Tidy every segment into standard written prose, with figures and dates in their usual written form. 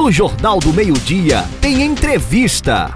No Jornal do Meio-Dia tem entrevista.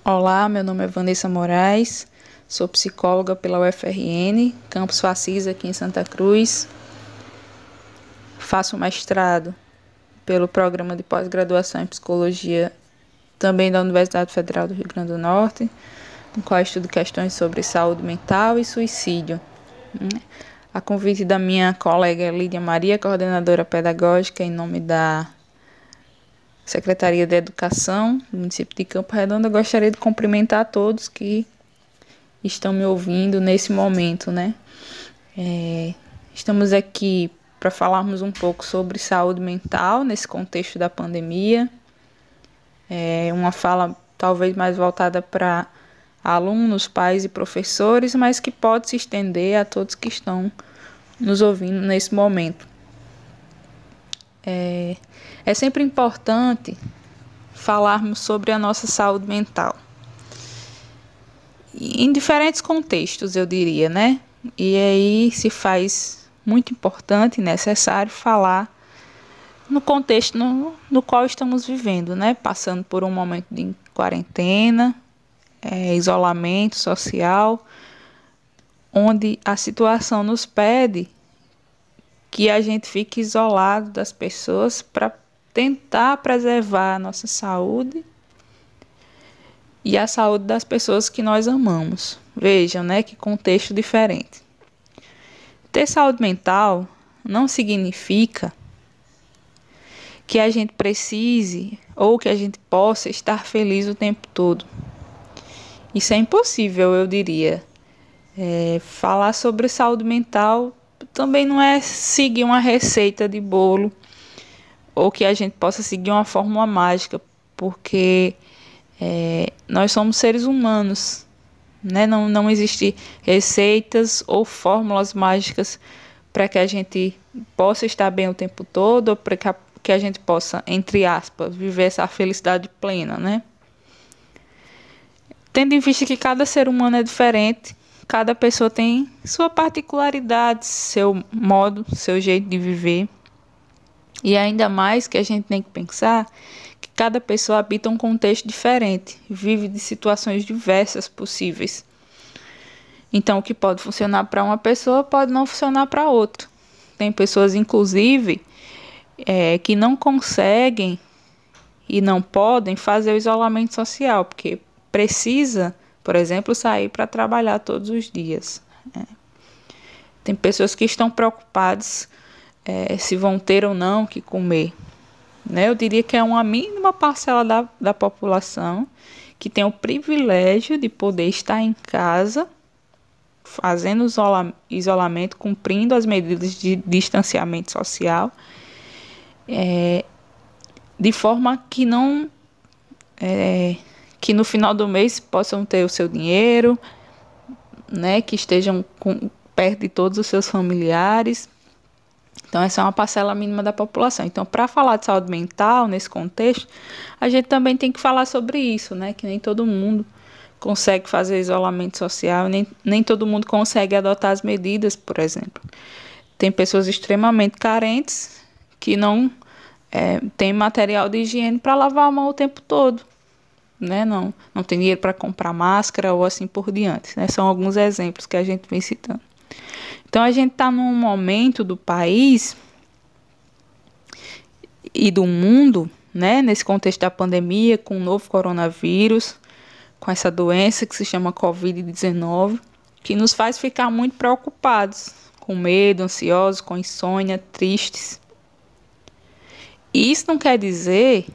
Olá, meu nome é Vanessa Moraes, sou psicóloga pela UFRN, Campus Fassis aqui em Santa Cruz. Faço mestrado pelo Programa de Pós-Graduação em Psicologia, também da Universidade Federal do Rio Grande do Norte, no qual estudo questões sobre saúde mental e suicídio. A convite da minha colega Lídia Maria, coordenadora pedagógica em nome da Secretaria de Educação do município de Campo Redondo, eu gostaria de cumprimentar a todos que estão me ouvindo nesse momento, né? Estamos aqui para falarmos um pouco sobre saúde mental nesse contexto da pandemia. Uma fala talvez mais voltada para alunos, pais e professores, mas que pode se estender a todos que estão nos ouvindo nesse momento. É sempre importante falarmos sobre a nossa saúde mental. Em diferentes contextos, eu diria, né? E aí se faz muito importante e necessário falar no contexto no qual estamos vivendo, né? Passando por um momento de quarentena, isolamento social, onde a situação nos pede que a gente fique isolado das pessoas para tentar preservar a nossa saúde e a saúde das pessoas que nós amamos. Vejam, né, que contexto diferente. Ter saúde mental não significa que a gente precise ou que a gente possa estar feliz o tempo todo. Isso é impossível, eu diria. Falar sobre saúde mental também não é seguir uma receita de bolo ou que a gente possa seguir uma fórmula mágica, porque nós somos seres humanos, né? Não existem receitas ou fórmulas mágicas para que a gente possa estar bem o tempo todo ou para que a gente possa, entre aspas, viver essa felicidade plena, né? Tendo em vista que cada ser humano é diferente, cada pessoa tem sua particularidade, seu modo, seu jeito de viver. E ainda mais que a gente tem que pensar que cada pessoa habita um contexto diferente, vive de situações diversas possíveis. Então, o que pode funcionar para uma pessoa pode não funcionar para outra. Tem pessoas, inclusive, que não conseguem e não podem fazer o isolamento social, porque precisa, por exemplo, sair para trabalhar todos os dias. Tem pessoas que estão preocupadas se vão ter ou não o que comer. Eu diria que é uma mínima parcela da população que tem o privilégio de poder estar em casa, fazendo isolamento, cumprindo as medidas de distanciamento social, de forma que não que no final do mês possam ter o seu dinheiro, né, que estejam perto de todos os seus familiares. Então, essa é uma parcela mínima da população. Então, para falar de saúde mental nesse contexto, a gente também tem que falar sobre isso, né, que nem todo mundo consegue fazer isolamento social, nem todo mundo consegue adotar as medidas, por exemplo. Tem pessoas extremamente carentes que não têm material de higiene para lavar a mão o tempo todo. Né? Não tem dinheiro para comprar máscara ou assim por diante. Né? São alguns exemplos que a gente vem citando. Então, a gente está num momento do país e do mundo, né? Nesse contexto da pandemia, com o novo coronavírus, com essa doença que se chama Covid-19, que nos faz ficar muito preocupados, com medo, ansiosos, com insônia, tristes. E isso não quer dizer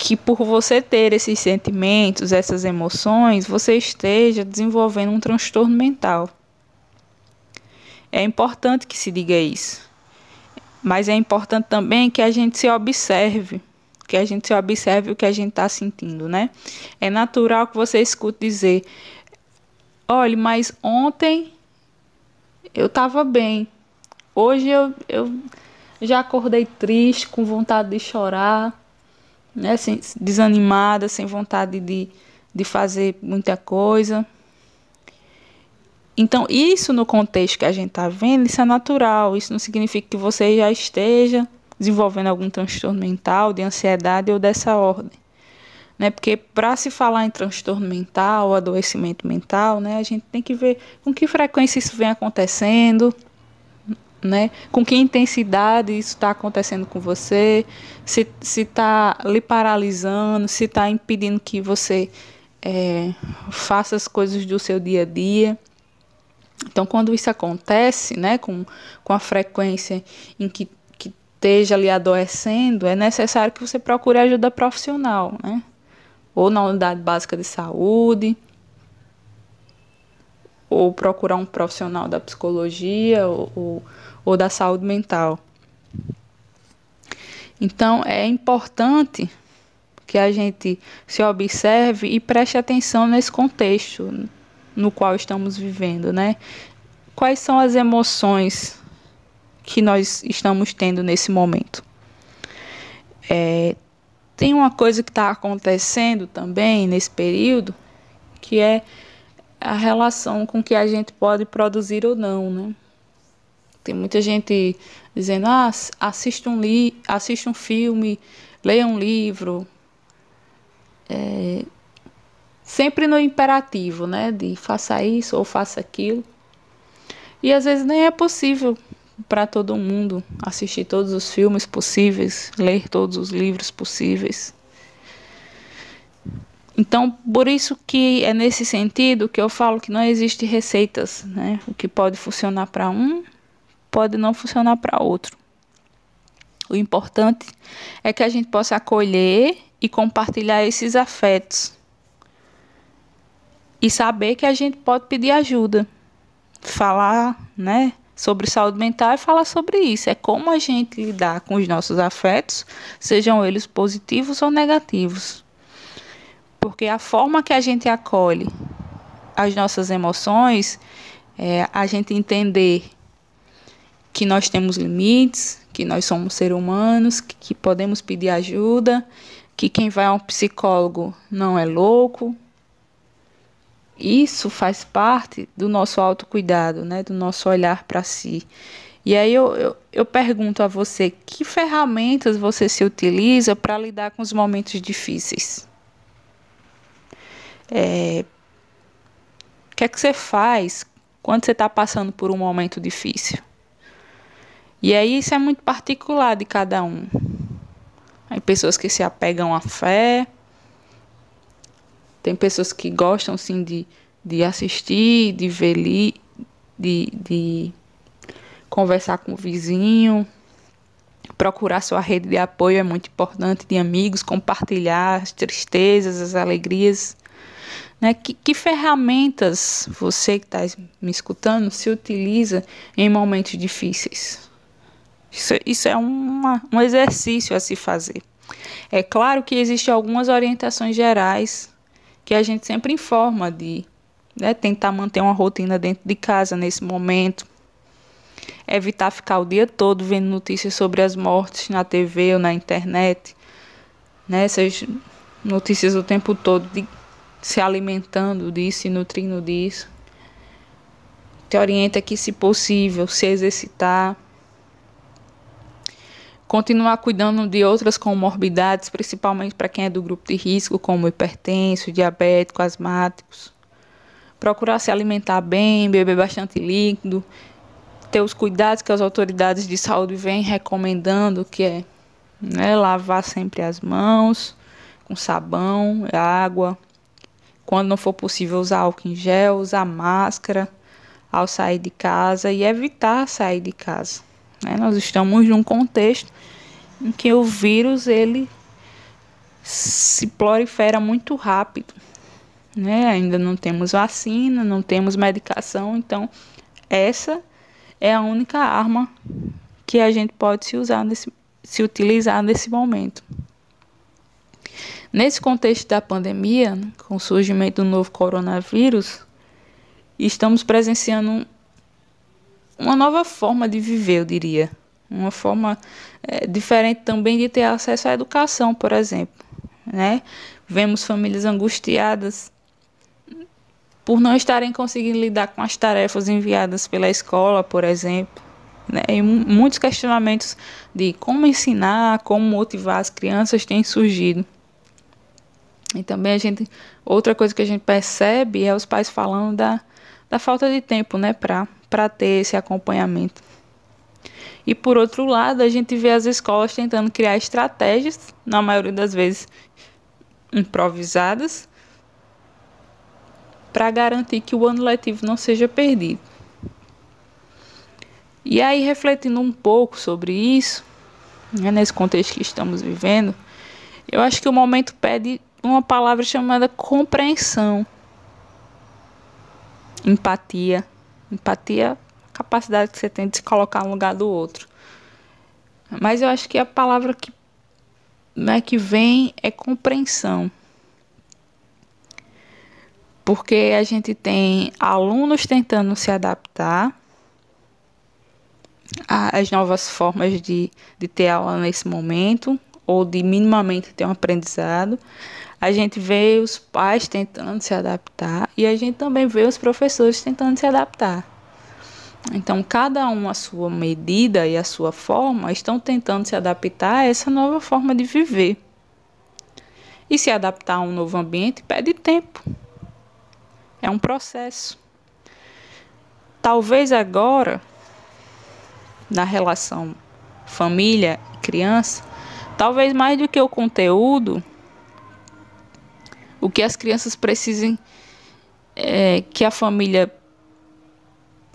que por você ter esses sentimentos, essas emoções, você esteja desenvolvendo um transtorno mental. É importante que se diga isso. Mas é importante também que a gente se observe, o que a gente está sentindo, né? É natural que você escute dizer, olha, mas ontem eu estava bem, hoje eu já acordei triste, com vontade de chorar, né, assim, desanimada, sem vontade de fazer muita coisa. Então, isso no contexto que a gente está vendo, isso é natural. Isso não significa que você já esteja desenvolvendo algum transtorno mental, de ansiedade ou dessa ordem. Né? Porque para se falar em transtorno mental ou adoecimento mental, né, a gente tem que ver com que frequência isso vem acontecendo, né? Com que intensidade isso está acontecendo com você, se está lhe paralisando, se está impedindo que você faça as coisas do seu dia a dia. Então, quando isso acontece, né, com a frequência em que esteja lhe adoecendo, é necessário que você procure ajuda profissional, né? Ou na unidade básica de saúde, ou procurar um profissional da psicologia ou da saúde mental. Então, é importante que a gente se observe e preste atenção nesse contexto no qual estamos vivendo, né? Quais são as emoções que nós estamos tendo nesse momento? Tem uma coisa que está acontecendo também nesse período, que é a relação com que a gente pode produzir ou não, né? Tem muita gente dizendo, assista um filme, leia um livro, sempre no imperativo, né? De faça isso ou faça aquilo. E às vezes nem é possível para todo mundo assistir todos os filmes possíveis, ler todos os livros possíveis. Então, por isso que é nesse sentido que eu falo que não existe receitas, né? O que pode funcionar para um, pode não funcionar para outro. O importante é que a gente possa acolher e compartilhar esses afetos. E saber que a gente pode pedir ajuda. Falar, né, sobre saúde mental e falar sobre isso. É como a gente lidar com os nossos afetos, sejam eles positivos ou negativos. Porque a forma que a gente acolhe as nossas emoções é a gente entender que nós temos limites, que nós somos seres humanos, que podemos pedir ajuda, que quem vai a um psicólogo não é louco. Isso faz parte do nosso autocuidado, né? Do nosso olhar para si. E aí eu pergunto a você, que ferramentas você se utiliza para lidar com os momentos difíceis? O que é que você faz quando você está passando por um momento difícil? E aí isso é muito particular de cada um. Tem pessoas que se apegam à fé, tem pessoas que gostam sim de assistir, de ver, de conversar com o vizinho, procurar sua rede de apoio é muito importante, de amigos, compartilhar as tristezas, as alegrias. Né? Que ferramentas você que está me escutando se utiliza em momentos difíceis? Isso é um exercício a se fazer. É claro que existem algumas orientações gerais que a gente sempre informa de, né, tentar manter uma rotina dentro de casa nesse momento, evitar ficar o dia todo vendo notícias sobre as mortes na TV ou na internet, né, essas notícias o tempo todo de se alimentando disso e nutrindo disso. Te orienta que, se possível, se exercitar, continuar cuidando de outras comorbidades, principalmente para quem é do grupo de risco, como hipertenso, diabético, asmáticos. Procurar se alimentar bem, beber bastante líquido, ter os cuidados que as autoridades de saúde vêm recomendando, que é, né, lavar sempre as mãos com sabão, água. Quando não for possível, usar álcool em gel, usar máscara ao sair de casa e evitar sair de casa. Nós estamos num contexto em que o vírus ele se prolifera muito rápido. Ainda não temos vacina, não temos medicação, então essa é a única arma que a gente pode se utilizar nesse momento. Nesse contexto da pandemia, com o surgimento do novo coronavírus, estamos presenciando uma nova forma de viver, eu diria. Uma forma diferente também de ter acesso à educação, por exemplo. Vemos famílias angustiadas por não estarem conseguindo lidar com as tarefas enviadas pela escola, por exemplo, né? E muitos questionamentos de como ensinar, como motivar as crianças têm surgido. E também outra coisa que a gente percebe é os pais falando da falta de tempo, né, para ter esse acompanhamento. E por outro lado, a gente vê as escolas tentando criar estratégias, na maioria das vezes improvisadas, para garantir que o ano letivo não seja perdido. E aí, refletindo um pouco sobre isso, né, nesse contexto que estamos vivendo, eu acho que o momento pede uma palavra chamada compreensão. Empatia. Empatia é a capacidade que você tem de se colocar no lugar do outro. Mas eu acho que a palavra que vem é compreensão. Porque a gente tem alunos tentando se adaptar às novas formas de ter aula nesse momento, ou de minimamente ter um aprendizado. A gente vê os pais tentando se adaptar e a gente também vê os professores tentando se adaptar. Então, cada um à sua medida e à sua forma estão tentando se adaptar a essa nova forma de viver. E se adaptar a um novo ambiente pede tempo. É um processo. Talvez agora, na relação família e criança, talvez mais do que o conteúdo, o que as crianças precisem que a família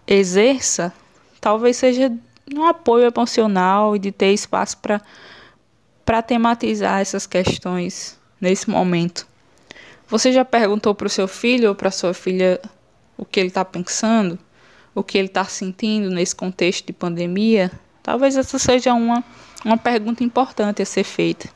exerça, talvez seja um apoio emocional e de ter espaço para tematizar essas questões nesse momento. Você já perguntou para o seu filho ou para a sua filha o que ele está pensando, o que ele está sentindo nesse contexto de pandemia? Talvez essa seja uma pergunta importante a ser feita.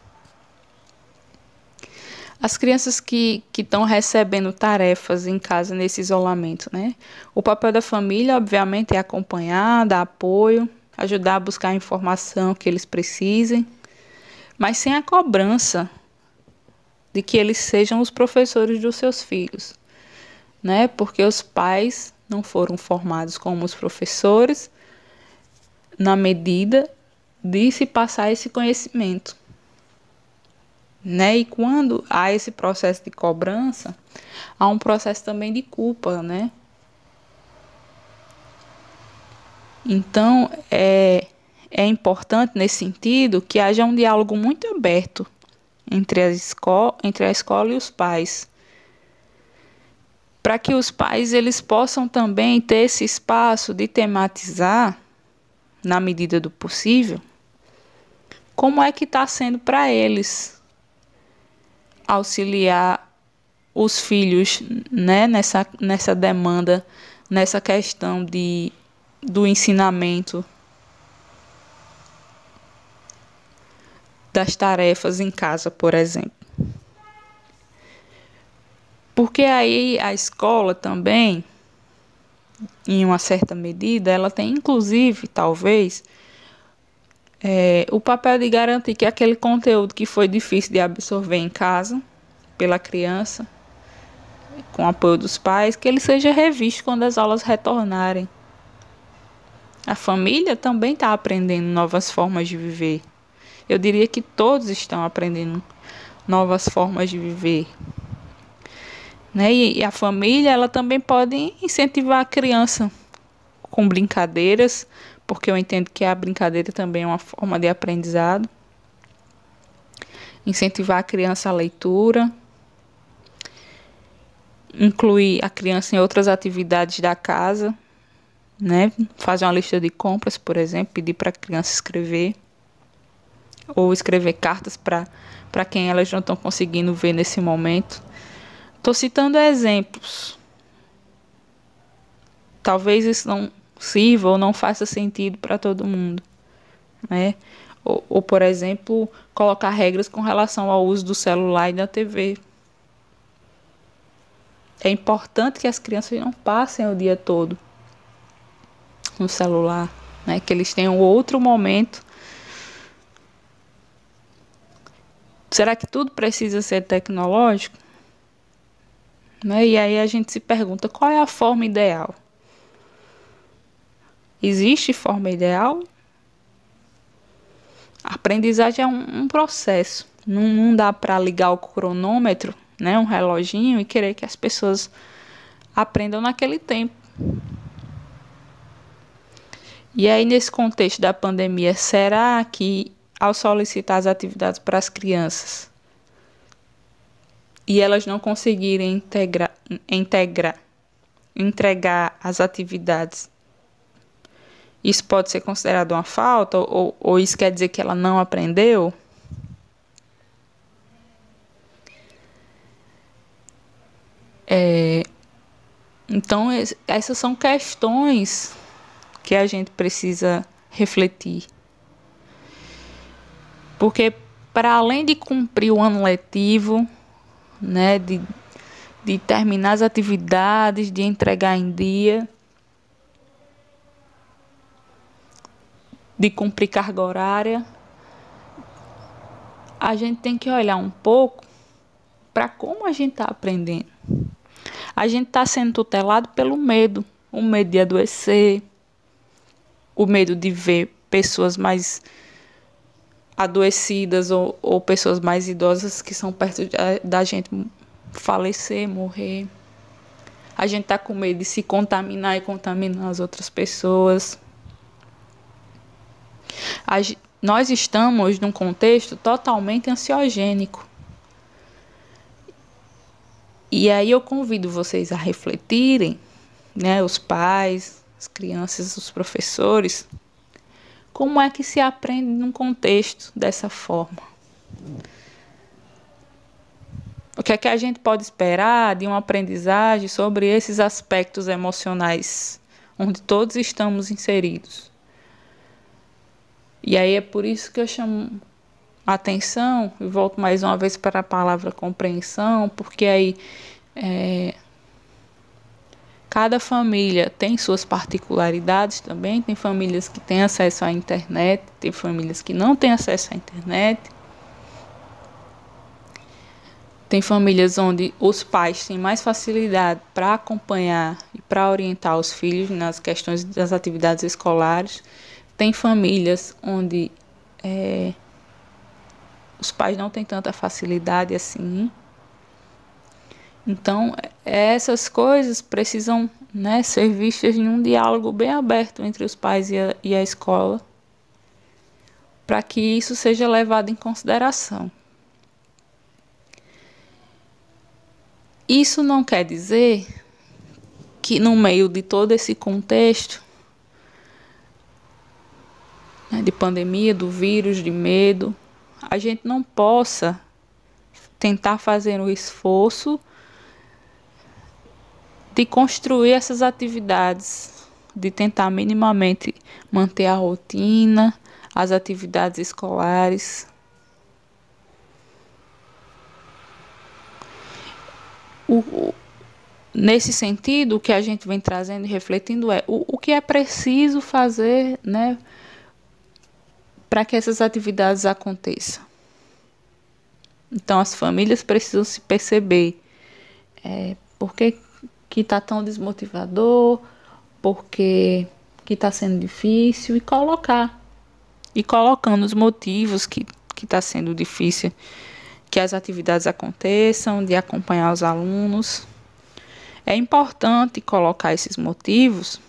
As crianças que estão recebendo tarefas em casa nesse isolamento, né? O papel da família, obviamente, é acompanhar, dar apoio, ajudar a buscar a informação que eles precisem, mas sem a cobrança de que eles sejam os professores dos seus filhos, né? Porque os pais não foram formados como os professores na medida de se passar esse conhecimento. Né? E quando há esse processo de cobrança, há um processo também de culpa, né? Então, é importante nesse sentido que haja um diálogo muito aberto entre a escola e os pais, para que os pais eles possam também ter esse espaço de tematizar, na medida do possível, como é que está sendo para eles auxiliar os filhos, né, nessa demanda, nessa questão do ensinamento das tarefas em casa, por exemplo. Porque aí a escola também, em uma certa medida, ela tem inclusive, talvez, o papel de garantir que aquele conteúdo que foi difícil de absorver em casa, pela criança, com o apoio dos pais, que ele seja revisto quando as aulas retornarem. A família também está aprendendo novas formas de viver. Eu diria que todos estão aprendendo novas formas de viver. Né? E a família ela também pode incentivar a criança com brincadeiras, porque eu entendo que a brincadeira também é uma forma de aprendizado. Incentivar a criança à leitura, incluir a criança em outras atividades da casa, né? Fazer uma lista de compras, por exemplo, pedir para a criança escrever, ou escrever cartas para quem elas não estão conseguindo ver nesse momento. Estou citando exemplos. Talvez isso não sirva ou não faça sentido para todo mundo, né? Ou, por exemplo, colocar regras com relação ao uso do celular e da TV. É importante que as crianças não passem o dia todo no celular, né? Que eles tenham outro momento. Será que tudo precisa ser tecnológico? né? E aí a gente se pergunta, qual é a forma ideal? Existe forma ideal? A aprendizagem é um processo. Não dá para ligar o cronômetro, né, um reloginho, e querer que as pessoas aprendam naquele tempo. E aí, nesse contexto da pandemia, será que ao solicitar as atividades para as crianças e elas não conseguirem entregar as atividades, isso pode ser considerado uma falta? Ou isso quer dizer que ela não aprendeu? Então, essas são questões que a gente precisa refletir. Porque, para além de cumprir o ano letivo, né, de terminar as atividades, de entregar em dia, de cumprir carga horária, a gente tem que olhar um pouco para como a gente está aprendendo. A gente está sendo tutelado pelo medo, o medo de adoecer, o medo de ver pessoas mais adoecidas ou pessoas mais idosas que são perto da gente falecer, morrer. A gente está com medo de se contaminar e contaminar as outras pessoas. Nós estamos num contexto totalmente ansiogênico. E aí eu convido vocês a refletirem, né, os pais, as crianças, os professores, como é que se aprende num contexto dessa forma. O que é que a gente pode esperar de uma aprendizagem sobre esses aspectos emocionais, onde todos estamos inseridos? E aí é por isso que eu chamo a atenção, e volto mais uma vez para a palavra compreensão, porque aí cada família tem suas particularidades também. Tem famílias que têm acesso à internet, tem famílias que não têm acesso à internet. Tem famílias onde os pais têm mais facilidade para acompanhar e para orientar os filhos nas questões das atividades escolares. Tem famílias onde os pais não têm tanta facilidade assim. Então, essas coisas precisam, né, ser vistas em um diálogo bem aberto entre os pais e a escola, para que isso seja levado em consideração. Isso não quer dizer que no meio de todo esse contexto, né, de pandemia, do vírus, de medo, a gente não possa tentar fazer um esforço de construir essas atividades, de tentar minimamente manter a rotina, as atividades escolares. Nesse sentido, o que a gente vem trazendo e refletindo é o que é preciso fazer, né, para que essas atividades aconteçam. Então, as famílias precisam se perceber por que está tão desmotivador, por que está sendo difícil, e colocando os motivos que está sendo difícil que as atividades aconteçam, de acompanhar os alunos. É importante colocar esses motivos,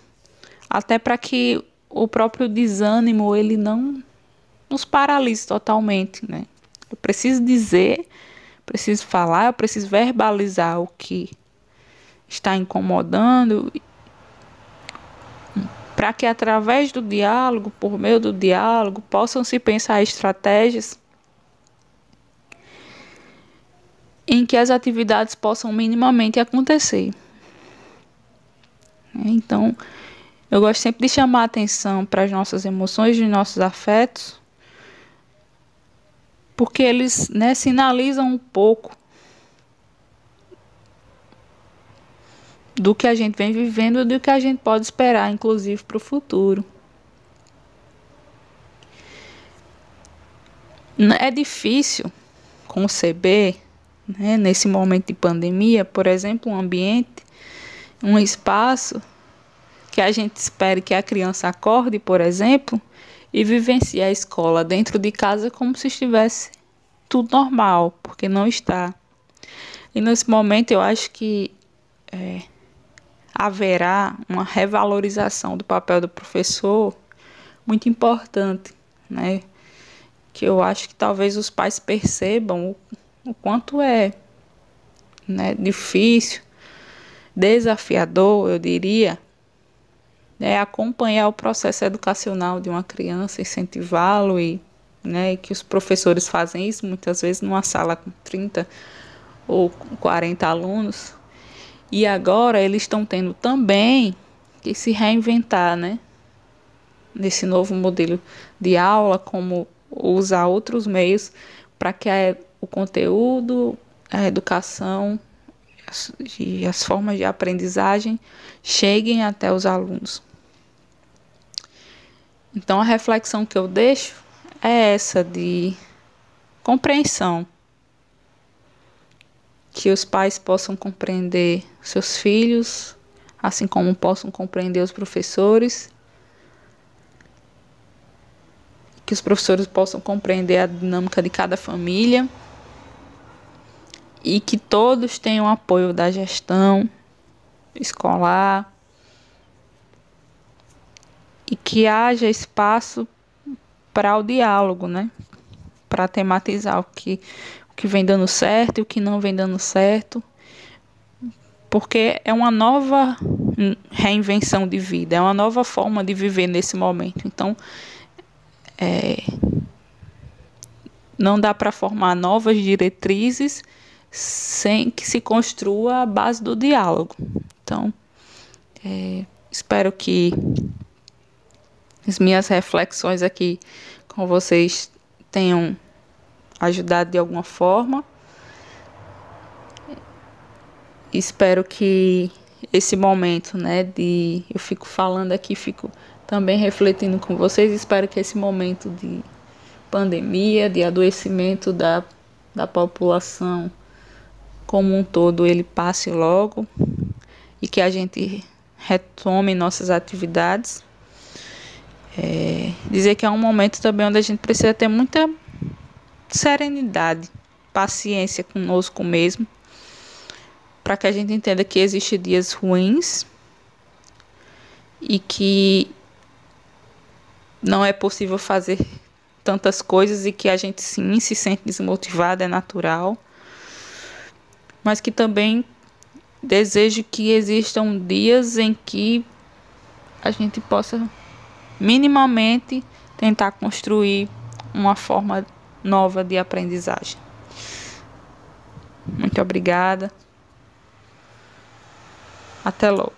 até para que o próprio desânimo ele não nos paralise totalmente, né? Eu preciso dizer, preciso falar, eu preciso verbalizar o que está incomodando, para que através do diálogo, por meio do diálogo, possam se pensar estratégias em que as atividades possam minimamente acontecer. Então, eu gosto sempre de chamar a atenção para as nossas emoções e nossos afetos, porque eles, né, sinalizam um pouco do que a gente vem vivendo e do que a gente pode esperar, inclusive, para o futuro. É difícil conceber, né, nesse momento de pandemia, por exemplo, um ambiente, um espaço que a gente espere que a criança acorde, por exemplo, e vivencie a escola dentro de casa como se estivesse tudo normal, porque não está. E nesse momento eu acho que haverá uma revalorização do papel do professor muito importante, né? Que eu acho que talvez os pais percebam o quanto é, né, difícil, desafiador, eu diria, acompanhar o processo educacional de uma criança, incentivá-lo né, que os professores fazem isso muitas vezes numa sala com 30 ou 40 alunos. E agora eles estão tendo também que se reinventar, né? Nesse novo modelo de aula, como usar outros meios para que o conteúdo, a educação e as formas de aprendizagem cheguem até os alunos. Então a reflexão que eu deixo é essa de compreensão. Que os pais possam compreender seus filhos, assim como possam compreender os professores. Que os professores possam compreender a dinâmica de cada família. E que todos tenham apoio da gestão escolar. E que haja espaço para o diálogo, né? Para tematizar o que vem dando certo e o que não vem dando certo, porque é uma nova reinvenção de vida, é uma nova forma de viver nesse momento. Então, não dá para formar novas diretrizes sem que se construa a base do diálogo. Então, espero que as minhas reflexões aqui com vocês tenham ajudado de alguma forma. Espero que esse momento, né, eu fico falando aqui, fico também refletindo com vocês, espero que esse momento de pandemia, de adoecimento da população como um todo, ele passe logo e que a gente retome nossas atividades. Dizer que é um momento também onde a gente precisa ter muita serenidade, paciência conosco mesmo, para que a gente entenda que existem dias ruins e que não é possível fazer tantas coisas e que a gente sim se sente desmotivado, é natural, mas que também desejo que existam dias em que a gente possa minimamente tentar construir uma forma nova de aprendizagem. Muito obrigada. Até logo.